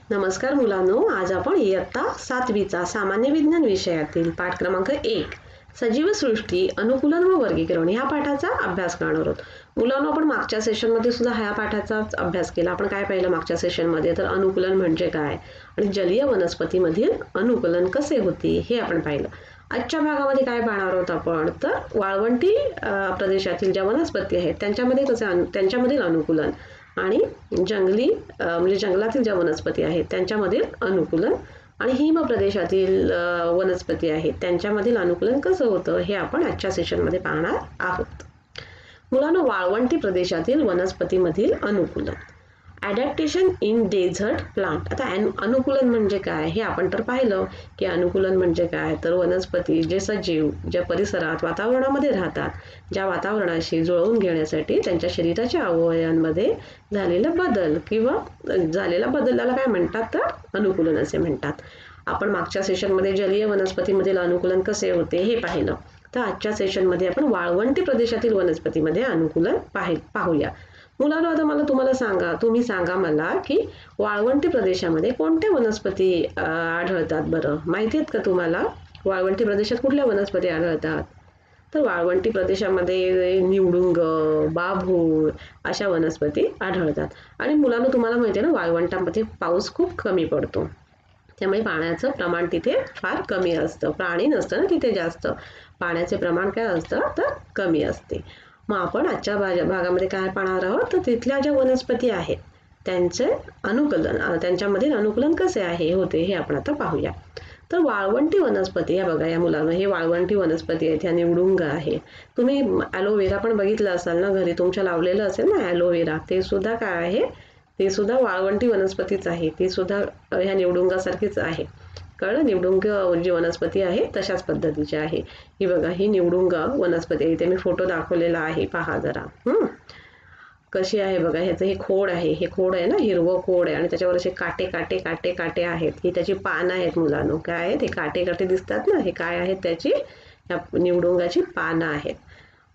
नमस्कार मुलांनो, आज आपण इयत्ता 7वीचा सामान्य विज्ञान विषयातील पाठ क्रमांक 1 सजीव सृष्टी अनुकूलन व वर्गीकरण ह्या पाठाचा अभ्यास करणार आहोत. मुलांनो, आपण मागच्या सेशनमध्ये सुद्धा ह्या पाठाचाच अभ्यास केला. आपण काय पाहिलं मागच्या सेशनमध्ये? तर अनुकूलन म्हणजे काय आणि जलीय वनस्पतीमधील अनुकूलन कसे होते हे आपण पाहिलं. आजच्या भागामध्ये काय पाहणार आहोत आपण? तर वाळवंटी प्रदेशातील ज्या वनस्पती आहेत त्यांच्यामधील अनुकूलन आणि जंगली म्हणजे जंगलातील ज्या वनस्पती आहेत त्यांच्यामधील अनुकूलन आणि हिम प्रदेशातील वनस्पती आहेत त्यांच्यामधील अनुकूलन कसं होतं हे आपण आजच्या सेशनमध्ये पाहणार आहोत. मुलांनो, वाळवंटी प्रदेशातील वनस्पतीमधील अनुकूलन, ॲडॅप्टेशन इन डेझर्ट प्लांट. आता अनुकूलन म्हणजे काय हे आपण तर पाहिलं की अनुकूलन म्हणजे काय, तर वनस्पती जे सजीव ज्या परिसरात वातावरणामध्ये राहतात, ज्या वातावरणाशी जुळवून घेण्यासाठी त्यांच्या शरीराच्या अवयवांमध्ये झालेला बदल किंवा झालेल्या बदलाला काय म्हणतात? तर अनुकूलन असे म्हणतात. आपण मागच्या सेशनमध्ये जलीय वनस्पतीमधील अनुकूलन कसे होते हे पाहिलं. तर आजच्या सेशनमध्ये आपण वाळवंटी प्रदेशातील वनस्पतीमध्ये अनुकूलन पाहूया. मुलांनो, आता तुम्ही सांगा मला की वाळवंटी प्रदेशामध्ये कोणत्या वनस्पती आढळतात बरं? माहिती आहेत का तुम्हाला? वाळवंटी प्रदेशात कुठल्या वनस्पती आढळतात? तर वाळवंटी प्रदेशामध्ये निवडुंग, बाभूळ अशा वनस्पती आढळतात. आणि मुलांनो, तुम्हाला माहिती आहे ना, वाळवंटामध्ये पाऊस खूप कमी पडतो, त्यामुळे पाण्याचं प्रमाण तिथे फार कमी असतं. प्राणी नसतं ना तिथे जास्त, पाण्याचे प्रमाण काय असतं तर कमी असते. मग आपण आजच्या भागामध्ये काय पाहणार आहोत? तर तिथल्या ज्या वनस्पती आहेत त्यांचे अनुकूलन, त्यांच्यामधील अनुकूलन कसे होते हे आपण आता पाहूया. तर वाळवंटी वनस्पती, या बघा या मुलांना, हे वाळवंटी वनस्पती आहेत. ह्या निवडुंग आहे. तुम्ही ॲलोवेरा पण बघितलं असाल ना, घरी तुमच्या लावलेलं असेल ना ॲलोवेरा, ते सुद्धा काय आहे? ते सुद्धा वाळवंटी वनस्पतीच आहे. ती सुद्धा ह्या निवडुंगासारखीच आहे. कळलं? निवडुंग जी वनस्पती आहे तशाच पद्धतीची आहे. ही बघा, ही निवडुंग वनस्पती आहे. इथे मी फोटो दाखवलेला आहे, पहा जरा. कशी आहे बघा. ह्याचं हे खोड आहे. हे खोड आहे ना, हिरवं खोड आहे आणि त्याच्यावर असे काटे काटे काटे काटे आहेत. ही त्याची पानं आहेत मुलांनो. काय आहेत? हे काटे काटे दिसतात ना, हे काय आहेत? त्याची ह्या निवडुंगाची पानं आहेत.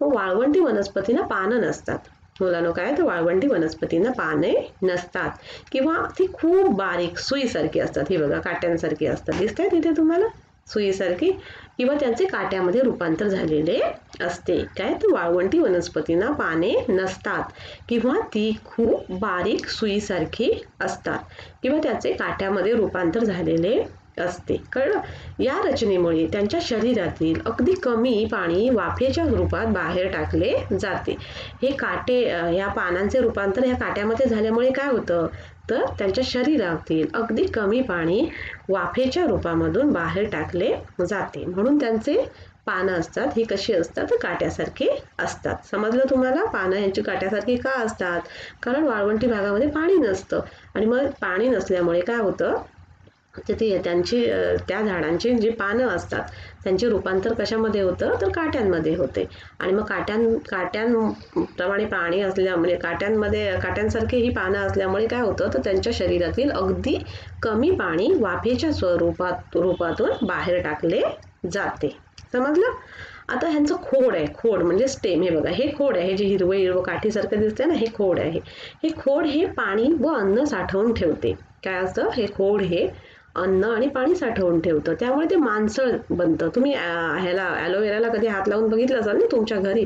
मग वाळवंटी वनस्पतींना पानं नसतात मुलांनो. काय? तर वाळवंटी वनस्पतींना पाने नसतात किंवा ती खूप बारीक सुईसारखी असतात. ही बघा, काट्यांसारखी असतात. दिसतंय तिथे तुम्हाला? सुईसारखी, किंवा त्यांचे काट्यामध्ये रूपांतर झालेले असते. काय? तर वाळवंटी वनस्पतींना पाने नसतात किंवा ती खूप बारीक सुईसारखी असतात किंवा त्याचे काट्यामध्ये रूपांतर झालेले असते. कळलं? या रचनेमुळे त्यांच्या शरीरातील अगदी कमी पाणी वाफेच्या रूपात बाहेर टाकले जाते. हे काटे, या पानांचे रूपांतर ह्या काट्यामध्ये झाल्यामुळे काय होतं? तर त्यांच्या शरीरातील अगदी कमी पाणी वाफेच्या रूपामधून बाहेर टाकले जाते. म्हणून त्यांचे पानं असतात, ही कशी असतात? तर काट्यासारखी असतात. समजलं तुम्हाला? पानं ह्यांची काट्यासारखी का असतात? कारण वाळवंटी भागामध्ये पाणी नसतं आणि मग पाणी नसल्यामुळे काय होतं? त्या झाडांची जी पानं असतात त्यांचे रूपांतर कशामध्ये होतं? तर काट्यांमध्ये होते. आणि मग काट्यांप्रमाणे पाणी असल्यामुळे काट्यांसारखी ही पानं असल्यामुळे काय होतं? तर त्यांच्या शरीरातील अगदी कमी पाणी वाफेच्या रूपातून बाहेर टाकले जाते. समजलं? आता ह्यांचं खोड आहे. खोड म्हणजे स्टेम. हे बघा, हे खोड आहे. हे जे हिरवं काठीसारखं दिसतंय ना, हे खोड आहे. हे खोड हे पाणी व अन्न साठवून ठेवते. काय असतं? हे खोड हे अन्न आणि पाणी साठवून ठेवतं. त्यामुळे ते मांसल बनतं. तुम्ही ॲलोवेराला कधी हात लावून बघितलं असाल ना तुमच्या घरी,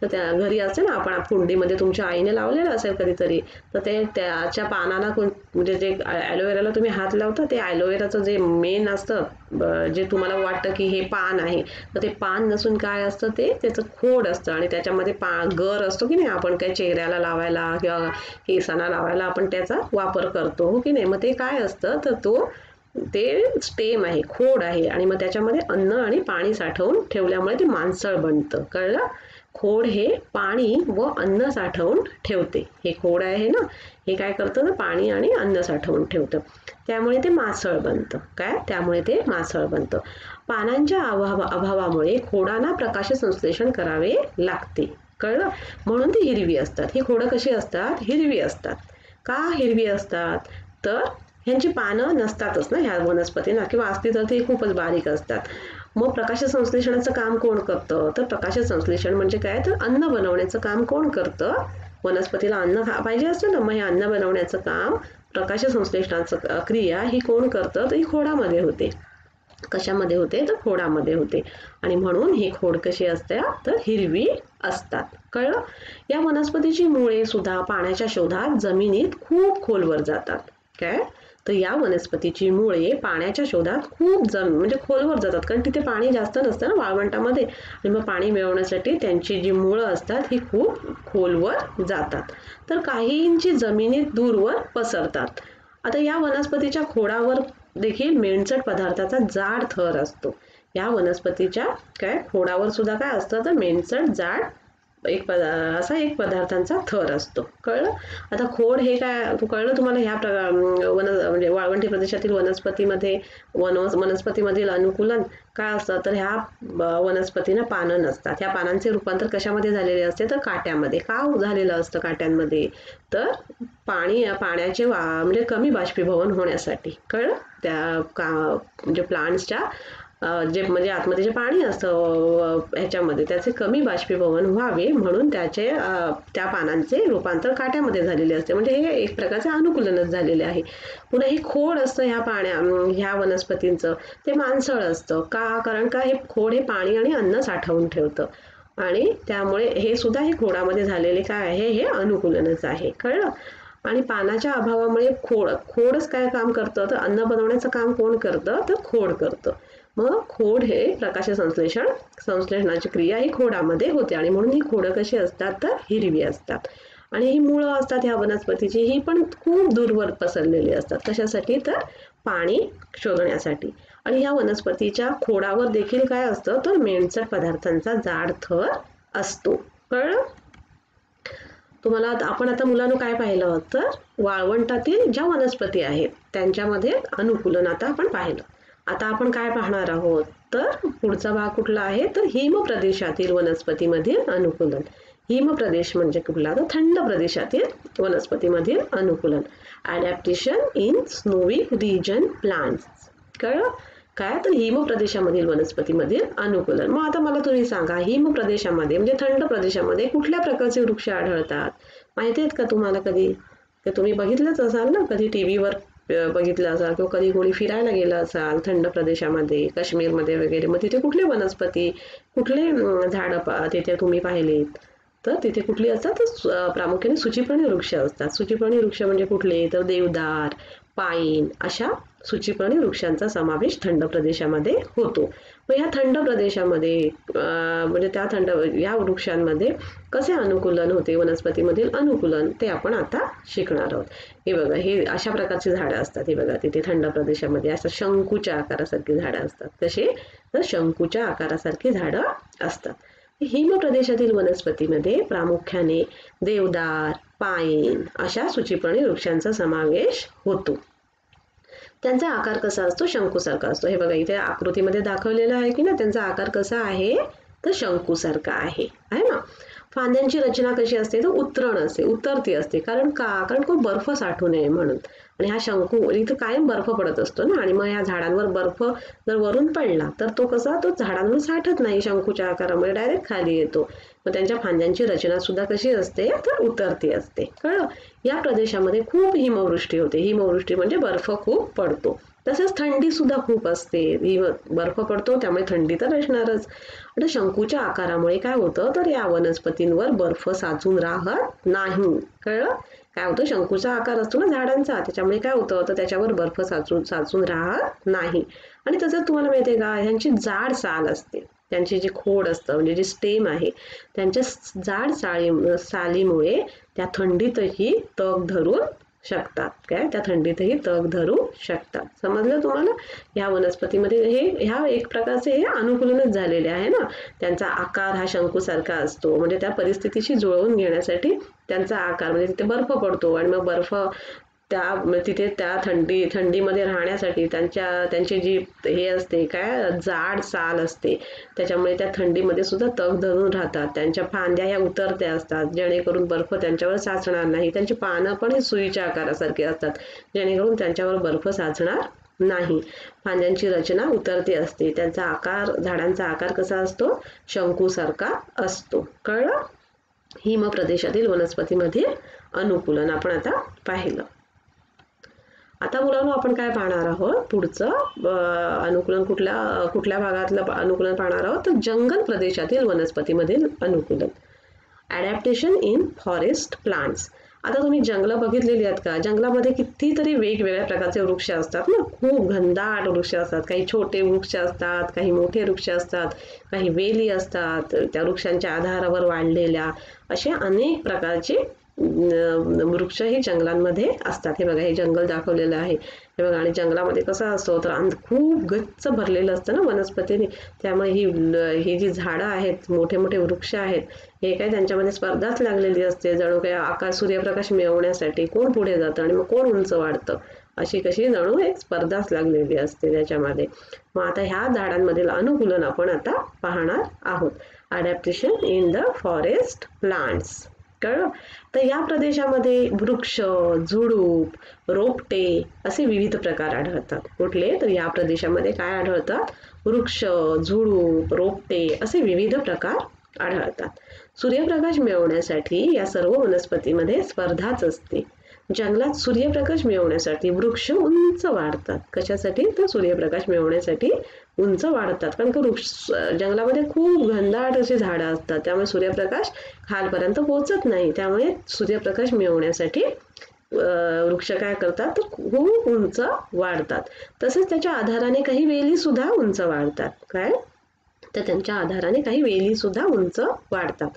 तर त्या घरी असते ना, आपण कुंडीमध्ये तुमच्या आईने लावलेलं असेल कधीतरी, तर ते त्याच्या पानाला म्हणजे जे ॲलोवेराला तुम्ही हात लावता, ते ॲलोवेराचं जे मेन असतं, जे तुम्हाला वाटतं की हे पान आहे, तर ते पान नसून काय असतं? ते त्याचं खोड असतं आणि त्याच्यामध्ये गर असतो की नाही, आपण काय चेहऱ्याला लावायला किंवा केसांना लावायला आपण त्याचा वापर करतो, हो की नाही? मग ते काय असतं? तर ते स्टेम आहे, खोड आहे आणि मग त्याच्यामध्ये अन्न आणि पाणी साठवून ठेवल्यामुळे ते मांसल बनतं. कळलं? खोड हे पाणी व अन्न साठवून ठेवते. हे खोड आहे ना, हे काय करतं? ना, पाणी आणि अन्न साठवून ठेवतं. त्यामुळे ते मासळ बनतं. काय? त्यामुळे ते मासळ बनतं. पानांच्या अभावामुळे खोडांना प्रकाश संश्लेषण करावे लागते. कळलं? म्हणून ती हिरवी असतात. ही खोडं कशी असतात? हिरवी असतात. का हिरवी असतात? तर ह्यांची पानं नसतातच ना ह्या वनस्पतींना, किंवा असती तर ते खूपच बारीक असतात. मग प्रकाश संश्लेषणाचं काम कोण करतं? तर प्रकाश संश्लेषण म्हणजे काय? तर अन्न बनवण्याचं काम कोण करतं? वनस्पतीला अन्न पाहिजे असतं ना, मग हे अन्न बनवण्याचं काम, प्रकाश संश्लेषणाचं क्रिया ही कोण करतं, तर ही खोडामध्ये होते. कशामध्ये होते, तर खोडामध्ये होते. आणि म्हणून ही खोड कशी असते, तर हिरवी असतात. कळलं? या वनस्पतीची मुळे सुद्धा पाण्याच्या शोधात जमिनीत खूप खोलवर जातात. काय, तर या वनस्पतीची मुळे पाण्याच्या शोधात खूप म्हणजे खोलवर जातात, कारण तिथे पाणी जास्त नसतं ना वाळवंटामध्ये, आणि मग पाणी मिळवण्यासाठी त्यांची जी मुळं असतात ही खूप खोलवर जातात. तर काहींची जमिनीत दूरवर पसरतात. आता या वनस्पतीच्या खोडावर देखील मेणचट पदार्थाचा जाड थर असतो. या वनस्पतीच्या खोडावर सुद्धा काय असतं, तर मेणचट जाड असा एक पदार्थांचा थर असतो. कळलं? आता खोड हे काय कळलं तुम्हाला? ह्या म्हणजे वाळवंटी प्रदेशातील वनस्पतीमध्ये वनस्पतीमधील अनुकूलन काय असतं, तर ह्या वनस्पतीना पानं नसतात. ह्या पानांचे रूपांतर कशामध्ये झालेले असते, तर काट्यामध्ये. का झालेलं असतं काट्यांमध्ये, तर पाण्याचे म्हणजे कमी बाष्पीभवन होण्यासाठी. कळलं? म्हणजे प्लांट्सच्या जे म्हणजे आतमध्ये जे पाणी असतं ह्याच्यामध्ये, त्याचे कमी बाष्पीभवन व्हावे म्हणून त्या पानांचे रूपांतर काट्यामध्ये झालेले असते. म्हणजे हे एक प्रकारचे अनुकूलनच झालेले आहे. पुन्हा हे खोड असतं ह्या वनस्पतींचं, ते मांसळ असतं. कारण का, हे खोड हे पाणी आणि अन्न साठवून ठेवतं, आणि त्यामुळे हे सुद्धा हे खोडामध्ये झालेले काय आहे, हे अनुकूलनच आहे. कळलं? आणि पाण्याच्या अभावामुळे खोडच काय काम करतं, तर अन्न बनवण्याचं काम कोण करतं, तर खोड करतं. मग खोड हे प्रकाश संश्लेषणाची क्रिया ही खोडामध्ये होते, आणि म्हणून ही खोडं कशी असतात, तर हिरवी असतात. आणि ही मुळं असतात ह्या वनस्पतीची, ही पण खूप दूरवर पसरलेली असतात. कशासाठी, तर पाणी शोधण्यासाठी. आणि ह्या वनस्पतीच्या खोडावर देखील काय असतं, तर मेणचट पदार्थांचा जाड थर असतो. कळलं तुम्हाला? आपण आता मुलांनो काय पाहिलं, तर वाळवंटातील ज्या वनस्पती आहेत त्यांच्यामध्ये अनुकूलन आता आपण पाहिलं. आता आपण काय पाहणार आहोत, तर पुढचा भाग कुठला आहे, तर हिम प्रदेशातील वनस्पतीमधील अनुकूलन. हिम प्रदेश म्हणजे कुठला, तर थंड प्रदेशातील वनस्पतीमधील अनुकूलन. Adaptation in snowy region plants. कळलं काय, तर हिम प्रदेशामधील वनस्पतीमधील अनुकूलन. मग आता मला तुम्ही सांगा, हिम प्रदेशामध्ये म्हणजे थंड प्रदेशामध्ये कुठल्या प्रकारचे वृक्ष आढळतात, माहिती आहेत का तुम्हाला? कधी ते तुम्ही बघितलंच असाल ना, कधी टीव्हीवर बघितलं असाल, किंवा कधी कोणी फिरायला गेलं असाल थंड प्रदेशामध्ये, काश्मीरमध्ये वगैरे, मग तिथे कुठले वनस्पती, कुठले झाडं तिथे तुम्ही पाहिलेत, तर तिथे कुठली असतात, तर प्रामुख्याने सूचीपर्णी वृक्ष असतात. सूचीपर्णी वृक्ष म्हणजे कुठले, तर देवदार, पाईन अशा सूचीपर्णी वृक्षांचा समावेश थंड प्रदेशामध्ये होतो. मग ह्या थंड प्रदेशामध्ये म्हणजे या वृक्षांमध्ये कसे अनुकूलन होते, वनस्पतीमधील अनुकूलन, ते आपण आता शिकणार आहोत. हे बघा, हे अशा प्रकारची झाडं असतात. हे बघा, तिथे थंड प्रदेशामध्ये असं शंकूच्या आकारासारखी झाडं असतात. कसे, तर शंकूच्या आकारासारखी झाडं असतात. हिम प्रदेशातील वनस्पतीमध्ये प्रामुख्याने देवदार, पाईन अशा सूचीपर्णी वृक्षांचा समावेश होतो. त्यांचा आकार कसा असतो, शंकूसारखा असतो. हे बघा, इथे आकृतीमध्ये दाखवलेलं आहे की ना, त्यांचा आकार कसा आहे, तर शंकूसारखा आहे ना. फांद्यांची रचना कशी असते, तर उतरती असते. कारण खूप बर्फ साठू नये म्हणून. आणि हा शंकू इथं कायम बर्फ पडत असतो ना, आणि मग ह्या झाडांवर बर्फ जर वरून पडला तर तो झाडांवर साठत नाही, शंकूच्या आकारामुळे डायरेक्ट खाली येतो. मग त्यांच्या फांद्यांची रचना सुद्धा कशी असते, तर उतरती असते. कळलं? या प्रदेशामध्ये खूप हिमवृष्टी होते. हिमवृष्टी म्हणजे बर्फ खूप पडतो. तसेच थंडी सुद्धा खूप असते. बर्फ पडतो त्यामुळे थंडी तर असणारच. आता शंकूच्या आकारामुळे काय होतं, तर या वनस्पतींवर बर्फ साचून राहत नाही. कळलं? काय होतं, शंकूचा आकार असतो ना झाडांचा, त्याच्यामुळे काय होतं, तर त्याच्यावर बर्फ साचून राहत नाही. आणि तसंच तुम्हाला माहिती आहे का, ह्यांची जाड साल असते. त्यांची जी खोड असतं म्हणजे जी स्टेम आहे, त्यांच्या जाड सालीमुळे त्या थंडीतही तग धरून शकतात. त्या थंडीतही तग धरू शकतात. समजलं तुम्हाला? ह्या वनस्पतीमध्ये ह्या एक प्रकारचे हे अनुकूलनच झालेले आहे ना. त्यांचा आकार हा शंकूसारखा असतो, म्हणजे त्या परिस्थितीशी जुळवून घेण्यासाठी त्यांचा आकार, म्हणजे तिथे बर्फ पडतो आणि मग बर्फ तिथे त्या थंडीमध्ये राहण्यासाठी त्यांची जी हे असते जाड साल असते, त्याच्यामुळे त्या थंडीमध्ये सुद्धा तग धरून राहतात. त्यांच्या फांद्या ह्या उतरत्या असतात, जेणेकरून बर्फ त्यांच्यावर साचणार नाही. त्यांची पानं पण हे सुईच्या आकारासारखी असतात, जेणेकरून त्यांच्यावर बर्फ साचणार नाही. फांद्यांची रचना उतरती असते. झाडांचा आकार कसा असतो, शंकूसारखा असतो. कळलं? हिम प्रदेशातील वनस्पतीमधील अनुकूलन आपण आता पाहिलं. आता मुलांनो आपण काय पाहणार आहोत, पुढचं अनुकूलन कुठल्या भागातलं अनुकूलन पाहणार आहोत, तर जंगल प्रदेशातील वनस्पतीमधील अनुकूलन. Adaptation in forest plants. आता तुम्ही जंगलं बघितलेली आहेत का? जंगलामध्ये कितीतरी वेगवेगळ्या प्रकारचे वृक्ष असतात ना, खूप घनदाट वृक्ष असतात. काही छोटे वृक्ष असतात, काही मोठे वृक्ष असतात, काही वेली असतात, त्या वृक्षांच्या आधारावर वाढलेल्या अशा अनेक प्रकारचे वृक्ष हे जंगलांमध्ये असतात. हे बघा, हे जंगल दाखवलेलं आहे. हे बघा, आणि जंगलामध्ये कसं असतो तर खूप गच्च भरलेलं असतं ना वनस्पतीने. त्यामुळे ही जी झाडं आहेत, मोठे मोठे वृक्ष आहेत, हे काय त्यांच्यामध्ये स्पर्धाच लागलेली असते. जणू काय सूर्यप्रकाश मिळवण्यासाठी कोण पुढे जातं आणि मग कोण उंच वाढतं, अशी कशी जणू एक स्पर्धाच लागलेली असते त्याच्यामध्ये. मग आता ह्या झाडांमधील अनुकूलन आपण आता पाहणार आहोत. Adaptation in the forest plants. कळलं? तर या प्रदेशामध्ये वृक्ष, झुडूप, रोपटे असे विविध प्रकार आढळतात. कुठले? तर या प्रदेशामध्ये काय आढळतात? वृक्ष, झुडूप, रोपटे असे विविध प्रकार आढळतात. सूर्यप्रकाश मिळवण्यासाठी या सर्व वनस्पतीमध्ये स्पर्धाच असते. जंगलात सूर्यप्रकाश मिळवण्यासाठी वृक्ष उंच वाढतात. कशासाठी? तर सूर्यप्रकाश मिळवण्यासाठी उंच वाढतात. कारण की जंगलामध्ये खूप घनदाट अशी झाडं असतात, त्यामुळे सूर्यप्रकाश खालपर्यंत पोहोचत नाही. त्यामुळे सूर्यप्रकाश मिळवण्यासाठी वृक्ष काय करतात तर खूप उंच वाढतात. तसेच त्याच्या आधाराने काही वेली सुद्धा उंच वाढतात. काय? तर त्यांच्या आधाराने काही वेली सुद्धा उंच वाढतात.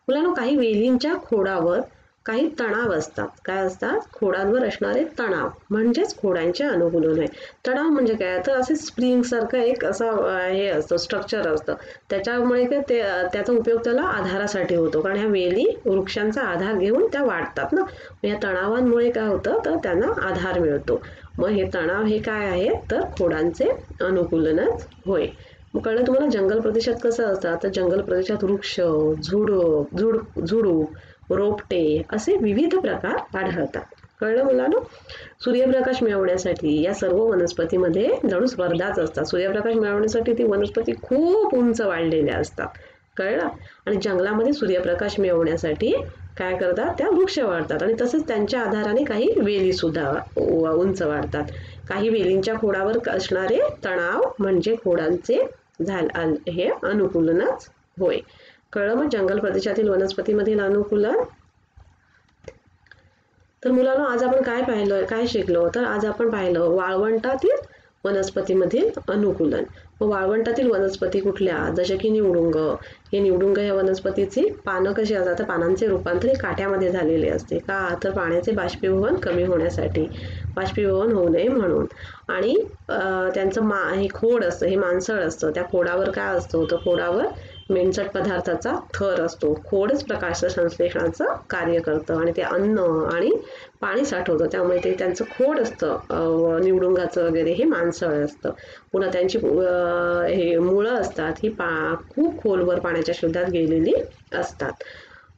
मुलांनो, काही वेलींच्या खोडावर काही तणाव असतात. काय असतात? खोडांवर असणारे तणाव म्हणजेच खोडांचे अनुकूलन आहे. तणाव म्हणजे काय? तर असे स्प्रिंग सारखं एक असं हे असतं, स्ट्रक्चर असतं. त्याच्यामुळे त्याचा उपयोग त्याला आधारासाठी होतो. कारण ह्या वेली वृक्षांचा आधार घेऊन त्या वाढतात ना. या तणावांमुळे काय होतं तर त्यांना आधार मिळतो. मग हे तणाव हे काय आहे तर खोडांचे अनुकूलनच होय. मग कळलं तुम्हाला? जंगल प्रदेशात कसं असतं? तर जंगल प्रदेशात वृक्ष, झुडूप, रोपटे असे विविध प्रकार आढळतात. कळलं मुलांनो? सूर्यप्रकाश मिळवण्यासाठी या सर्व वनस्पतीमध्ये जणू स्पर्धाच असतात. सूर्यप्रकाश मिळवण्यासाठी ती वनस्पती खूप उंच वाढलेल्या असतात. कळलं? आणि जंगलामध्ये सूर्यप्रकाश मिळवण्यासाठी काय करतात? त्या वृक्ष वाढतात आणि तसंच त्यांच्या आधाराने काही वेली सुद्धा उंच वाढतात. काही वेलींच्या खोडावर असणारे तणाव म्हणजे खोडांचे हे अनुकूलनच होय. कळलं? मग जंगल प्रदेशातील वनस्पतीमधील अनुकूलन. तर मुलांनो, आज आपण काय शिकलो? तर आज आपण पाहिलं वाळवंटातील वनस्पतीमधील अनुकूलन. मग वाळवंटातील वनस्पती कुठल्या? जसे की निवडुंग. हे निवडुंग या वनस्पतीची पानं कशी असतात? तर पानांचे रूपांतर काट्यामध्ये झालेले असते. का? तर पाण्याचे बाष्पीभवन कमी होण्यासाठी, बाष्पीभवन होऊ नये म्हणून. आणि त्यांचं हे खोड असतं, हे मांसल असतं. त्या खोडावर काय असतो? तर खोडावर मेणचट पदार्थाचा थर असतो. खोडच प्रकाश संश्लेषणाचं कार्य करतं आणि ते अन्न आणि पाणी साठवतं. त्यामुळे ते त्यांचं खोड असतं निवडुंगाचं वगैरे, हे मांसल असतं. पुन्हा त्यांची हे मुळं असतात, ही खूप खोलवर पाण्याच्या शोधात गेलेली असतात.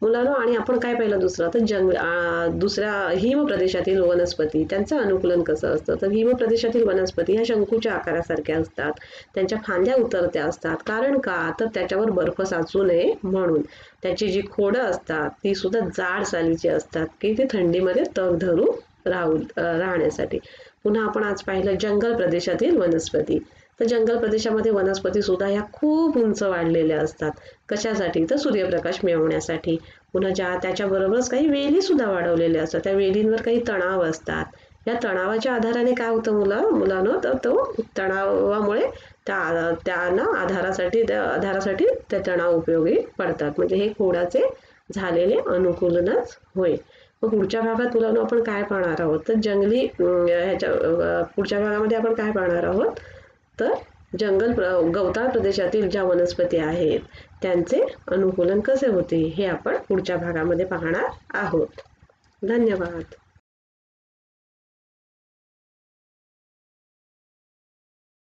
मुलांनो, आणि आपण काय पाहिलं दुसरं? तर दुसऱ्या हिम प्रदेशातील वनस्पती त्यांचं अनुकूलन कसं असतं? तर हिम प्रदेशातील वनस्पती ह्या शंकूच्या आकारासारख्या असतात. त्यांच्या फांद्या उतरत्या असतात. कारण का? तर त्याच्यावर बर्फ साचू नये म्हणून. त्याची जी खोडं असतात ती सुद्धा जाड सालीची असतात की ती थंडीमध्ये तग धरून राहण्यासाठी. पुन्हा आपण आज पाहिलं जंगल प्रदेशातील वनस्पती. तर जंगल प्रदेशामध्ये वनस्पती सुद्धा ह्या खूप उंच वाढलेल्या असतात. कशासाठी? तर सूर्यप्रकाश मिळवण्यासाठी. पुन्हा त्याच्याबरोबरच काही वेली सुद्धा वाढवलेल्या असतात. त्या वेलींवर काही तणाव असतात. या तणावाच्या आधाराने काय होतं मुलांनो? तर तो तणावामुळे त्यांना आधारासाठी ते तणाव उपयोगी पडतात. म्हणजे हे खोडाचे झालेले अनुकूलनच होय. मग पुढच्या भागात मुलांनो आपण काय पाहणार आहोत? तर पुढच्या भागामध्ये आपण काय पाहणार आहोत? तर गवताळ प्रदेशातील ज्या वनस्पती आहेत त्यांचे अनुकूलन कसे होते हे आपण पुढच्या भागामध्ये पाहणार आहोत. धन्यवाद.